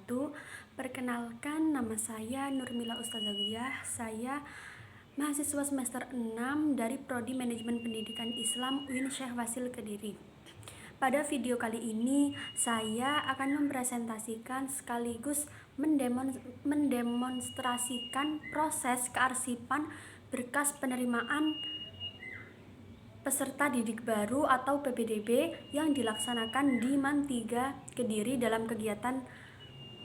wabarakatuh. Perkenalkan, nama saya Nurmila Ustazawiyah. Saya mahasiswa semester 6 dari Prodi Manajemen Pendidikan Islam UIN Syekh Wasil Kediri. Pada video kali ini, saya akan mempresentasikan sekaligus mendemonstrasikan proses kearsipan berkas penerimaan peserta didik baru atau PPDB yang dilaksanakan di MAN 3 Kediri dalam kegiatan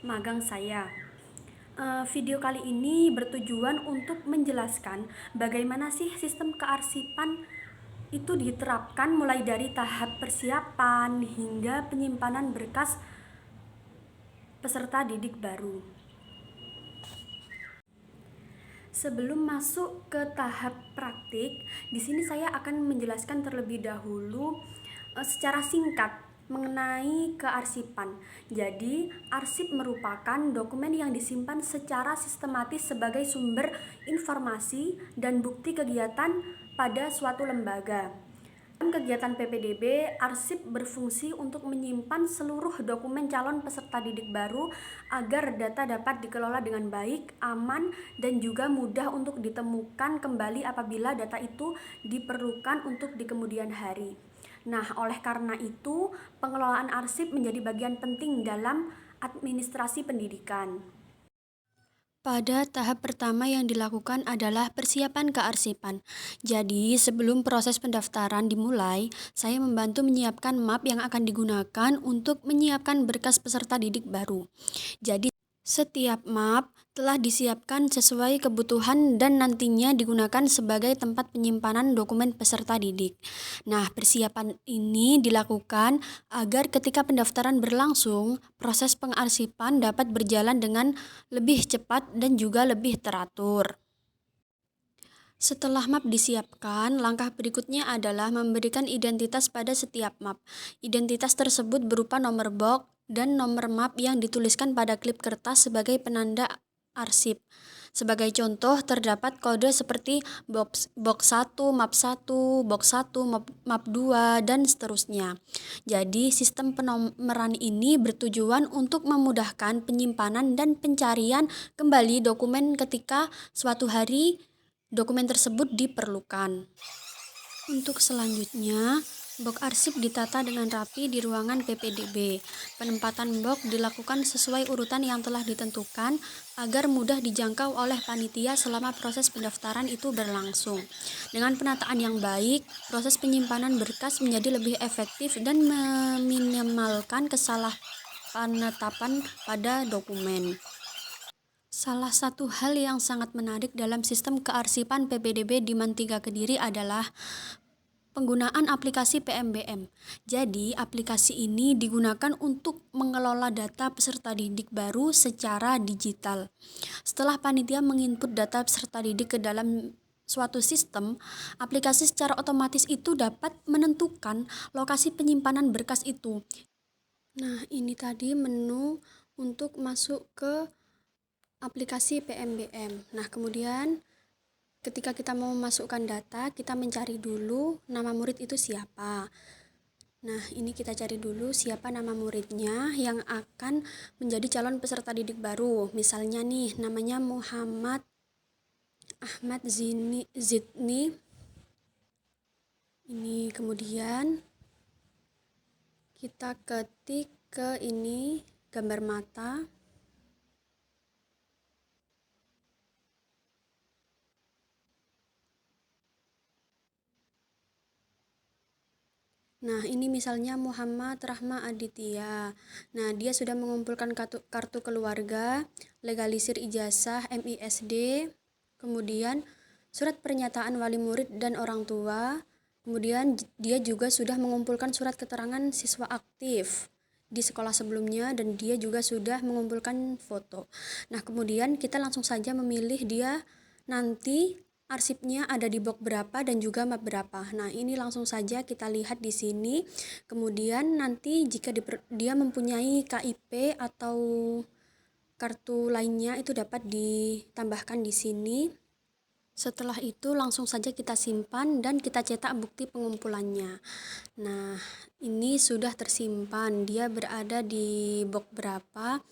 magang saya. Video kali ini bertujuan untuk menjelaskan bagaimana sih sistem kearsipan itu diterapkan mulai dari tahap persiapan hingga penyimpanan berkas peserta didik baru. Sebelum masuk ke tahap praktik, di sini saya akan menjelaskan terlebih dahulu secara singkat mengenai kearsipan. Jadi, arsip merupakan dokumen yang disimpan secara sistematis sebagai sumber informasi dan bukti kegiatan pada suatu lembaga. Dalam kegiatan PPDB, arsip berfungsi untuk menyimpan seluruh dokumen calon peserta didik baru agar data dapat dikelola dengan baik, aman, dan juga mudah untuk ditemukan kembali apabila data itu diperlukan untuk di kemudian hari. Nah, oleh karena itu, pengelolaan arsip menjadi bagian penting dalam administrasi pendidikan. Pada tahap pertama yang dilakukan adalah persiapan kearsipan. Jadi, sebelum proses pendaftaran dimulai, saya membantu menyiapkan map yang akan digunakan untuk menyiapkan berkas peserta didik baru. Jadi, setiap map telah disiapkan sesuai kebutuhan dan nantinya digunakan sebagai tempat penyimpanan dokumen peserta didik. Nah, persiapan ini dilakukan agar ketika pendaftaran berlangsung, proses pengarsipan dapat berjalan dengan lebih cepat dan juga lebih teratur. Setelah map disiapkan, langkah berikutnya adalah memberikan identitas pada setiap map. Identitas tersebut berupa nomor box dan nomor map yang dituliskan pada klip kertas sebagai penanda arsip. Sebagai contoh, terdapat kode seperti box 1, map 1, box 1, map 2, dan seterusnya. Jadi, sistem penomoran ini bertujuan untuk memudahkan penyimpanan dan pencarian kembali dokumen ketika suatu hari dokumen tersebut diperlukan. Untuk selanjutnya, box arsip ditata dengan rapi di ruangan PPDB. Penempatan box dilakukan sesuai urutan yang telah ditentukan agar mudah dijangkau oleh panitia selama proses pendaftaran itu berlangsung. Dengan penataan yang baik, proses penyimpanan berkas menjadi lebih efektif dan meminimalkan kesalahpenetapan pada dokumen. Salah satu hal yang sangat menarik dalam sistem kearsipan PPDB di MAN 3 Kediri adalah penggunaan aplikasi PMBM. Jadi, aplikasi ini digunakan untuk mengelola data peserta didik baru secara digital. Setelah panitia menginput data peserta didik ke dalam suatu sistem, aplikasi secara otomatis itu dapat menentukan lokasi penyimpanan berkas itu. Nah, ini tadi menu untuk masuk ke aplikasi PMBM. Nah, kemudian ketika kita mau memasukkan data, kita mencari dulu nama murid itu siapa. Nah, ini kita cari dulu siapa nama muridnya yang akan menjadi calon peserta didik baru. Misalnya nih, namanya Muhammad Ahmad Zidni. Ini kemudian kita ketik ke ini gambar mata. Nah, ini misalnya Muhammad Rahma Aditya. Nah, dia sudah mengumpulkan kartu keluarga, legalisir ijazah MISD, kemudian surat pernyataan wali murid dan orang tua, kemudian dia juga sudah mengumpulkan surat keterangan siswa aktif di sekolah sebelumnya dan dia juga sudah mengumpulkan foto. Nah, kemudian kita langsung saja memilih dia nanti arsipnya ada di box berapa dan juga map berapa. Nah, ini langsung saja kita lihat di sini. Kemudian nanti jika dia mempunyai KIP atau kartu lainnya itu dapat ditambahkan di sini. Setelah itu langsung saja kita simpan dan kita cetak bukti pengumpulannya. Nah, ini sudah tersimpan. Dia berada di box berapa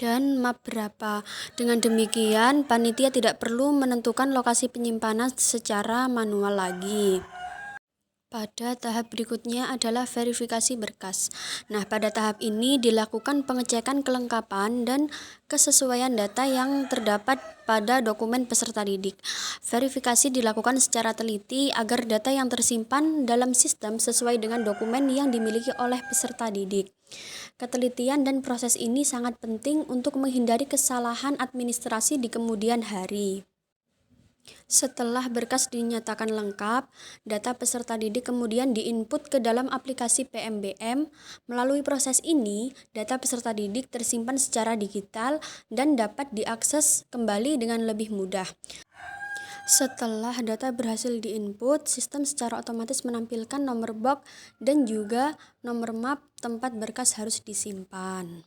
dan map berapa. Dengan demikian, panitia tidak perlu menentukan lokasi penyimpanan secara manual lagi. Pada tahap berikutnya adalah verifikasi berkas. Nah, pada tahap ini dilakukan pengecekan kelengkapan dan kesesuaian data yang terdapat pada dokumen peserta didik. Verifikasi dilakukan secara teliti agar data yang tersimpan dalam sistem sesuai dengan dokumen yang dimiliki oleh peserta didik. Ketelitian dan proses ini sangat penting untuk menghindari kesalahan administrasi di kemudian hari. Setelah berkas dinyatakan lengkap, data peserta didik kemudian diinput ke dalam aplikasi PMBM. Melalui proses ini, data peserta didik tersimpan secara digital dan dapat diakses kembali dengan lebih mudah. Setelah data berhasil diinput, sistem secara otomatis menampilkan nomor box dan juga nomor map tempat berkas harus disimpan.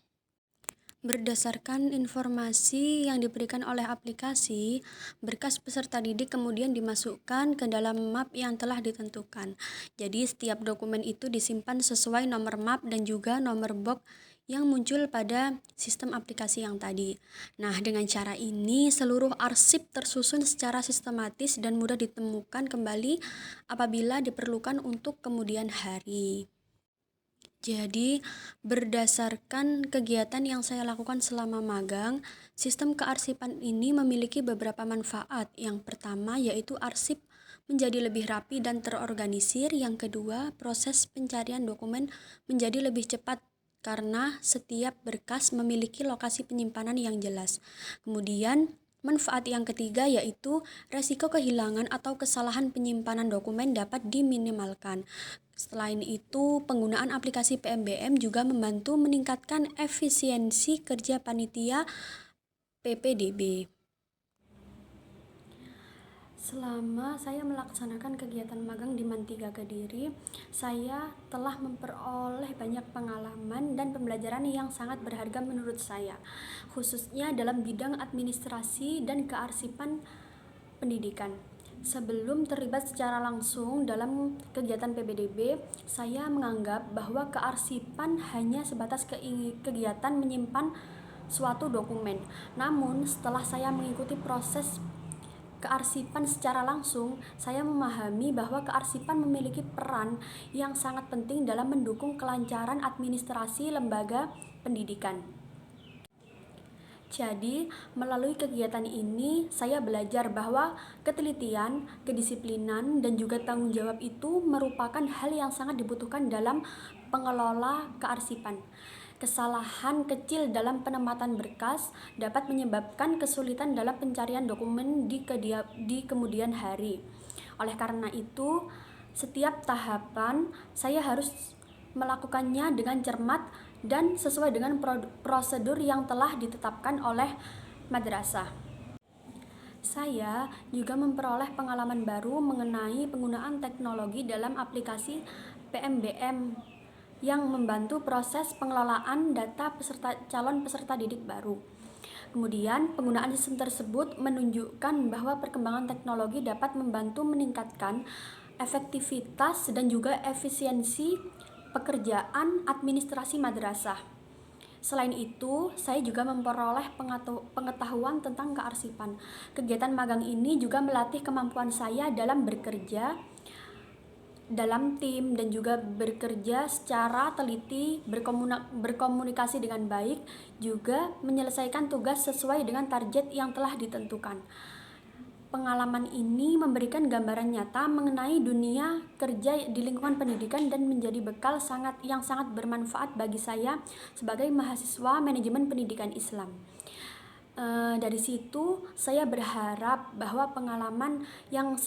Berdasarkan informasi yang diberikan oleh aplikasi, berkas peserta didik kemudian dimasukkan ke dalam map yang telah ditentukan. Jadi setiap dokumen itu disimpan sesuai nomor map dan juga nomor box yang muncul pada sistem aplikasi yang tadi. Nah, dengan cara ini seluruh arsip tersusun secara sistematis dan mudah ditemukan kembali apabila diperlukan untuk kemudian hari. Jadi, berdasarkan kegiatan yang saya lakukan selama magang, sistem kearsipan ini memiliki beberapa manfaat. Yang pertama yaitu arsip menjadi lebih rapi dan terorganisir. Yang kedua, proses pencarian dokumen menjadi lebih cepat karena setiap berkas memiliki lokasi penyimpanan yang jelas. Kemudian, manfaat yang ketiga yaitu resiko kehilangan atau kesalahan penyimpanan dokumen dapat diminimalkan. Selain itu, penggunaan aplikasi PMBM juga membantu meningkatkan efisiensi kerja panitia PPDB. Selama saya melaksanakan kegiatan magang di MAN 3 Kediri, saya telah memperoleh banyak pengalaman dan pembelajaran yang sangat berharga menurut saya, khususnya dalam bidang administrasi dan kearsipan pendidikan. Sebelum terlibat secara langsung dalam kegiatan PPDB, saya menganggap bahwa kearsipan hanya sebatas kegiatan menyimpan suatu dokumen. Namun, setelah saya mengikuti proses kearsipan secara langsung, saya memahami bahwa kearsipan memiliki peran yang sangat penting dalam mendukung kelancaran administrasi lembaga pendidikan. Jadi, melalui kegiatan ini, saya belajar bahwa ketelitian, kedisiplinan, dan juga tanggung jawab itu merupakan hal yang sangat dibutuhkan dalam pengelola kearsipan. Kesalahan kecil dalam penempatan berkas dapat menyebabkan kesulitan dalam pencarian dokumen di kemudian hari. Oleh karena itu, setiap tahapan saya harus melakukannya dengan cermat dan sesuai dengan prosedur yang telah ditetapkan oleh madrasah. Saya juga memperoleh pengalaman baru mengenai penggunaan teknologi dalam aplikasi PMBM yang membantu proses pengelolaan data calon peserta didik baru. Kemudian, penggunaan sistem tersebut menunjukkan bahwa perkembangan teknologi dapat membantu meningkatkan efektivitas dan juga efisiensi pekerjaan administrasi madrasah. Selain itu, saya juga memperoleh pengetahuan tentang kearsipan. Kegiatan magang ini juga melatih kemampuan saya dalam bekerja dalam tim dan juga bekerja secara teliti, berkomunikasi dengan baik, juga menyelesaikan tugas sesuai dengan target yang telah ditentukan. Pengalaman ini memberikan gambaran nyata mengenai dunia kerja di lingkungan pendidikan dan menjadi bekal yang sangat bermanfaat bagi saya sebagai mahasiswa manajemen pendidikan Islam. Dari situ saya berharap bahwa pengalaman yang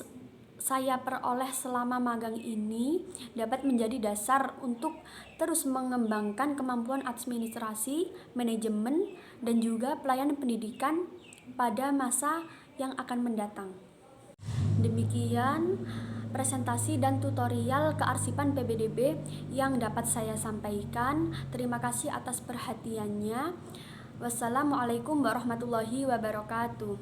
saya peroleh selama magang ini dapat menjadi dasar untuk terus mengembangkan kemampuan administrasi, manajemen, dan juga pelayanan pendidikan pada masa yang akan mendatang. Demikian presentasi dan tutorial kearsipan PPDB yang dapat saya sampaikan. Terima kasih atas perhatiannya. Wassalamualaikum warahmatullahi wabarakatuh.